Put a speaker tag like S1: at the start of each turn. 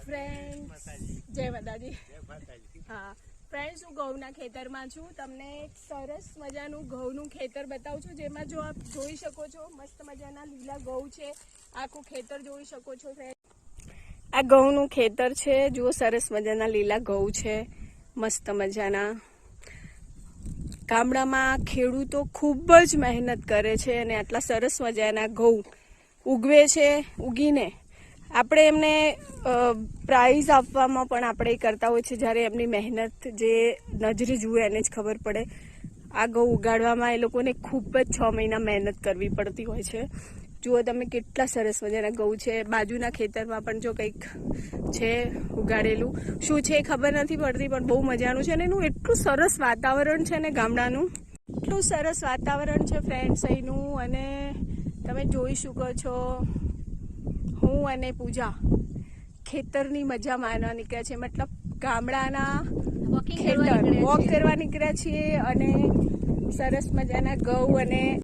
S1: Friends જય માતાજી. હા ફ્રેન્ડ્સ, હું ઘઉંના ખેતરમાં છું. તમને એક સરસ મજાનું ઘઉંનું ખેતર બતાવું છું, જેમાં જો આપ જોઈ શકો છો મસ્ત મજાના લીલા ઘઉં છે. આખું ખેતર જોઈ શકો છો ફ્રેન્ડ. આ ઘઉંનું ખેતર છે. જુઓ સરસ મજાના લીલા ઘઉં છે, મસ્ત મજાના. ગામડામાં ખેડૂતો ખૂબ જ મહેનત કરે છે અને આટલા સરસ મજાના ઘઉં ઉગવે છે. ઉગીને આપણે એમને પ્રાઇઝ આપવામાં પણ આપણે કરતા હોય છે, જ્યારે એમની મહેનત જે નજરે જુએ એને જ ખબર પડે. આ ઘઉં ઉગાડવામાં એ લોકોને ખૂબ જ 6 મહિના મહેનત કરવી પડતી હોય છે. જુઓ તમે કેટલા સરસ મજાના ઘઉં છે. બાજુના ખેતરમાં પણ જો કંઈક છે ઉગાડેલું, શું છે ખબર નથી પડતી, પણ બહુ મજાનું છે. અને એનું એટલું સરસ વાતાવરણ છે ને ગામડાનું, એટલું સરસ વાતાવરણ છે ફ્રેન્ડ્સ અહીંનું. અને તમે જોઈ શકો છો હું અને પૂજા ખેતરની મજા માણવા નીકળ્યા છે. મતલબ ગામડાના ખેતર વોક કરવા નીકળ્યા છીએ અને સરસ મજાના ઘઉં અને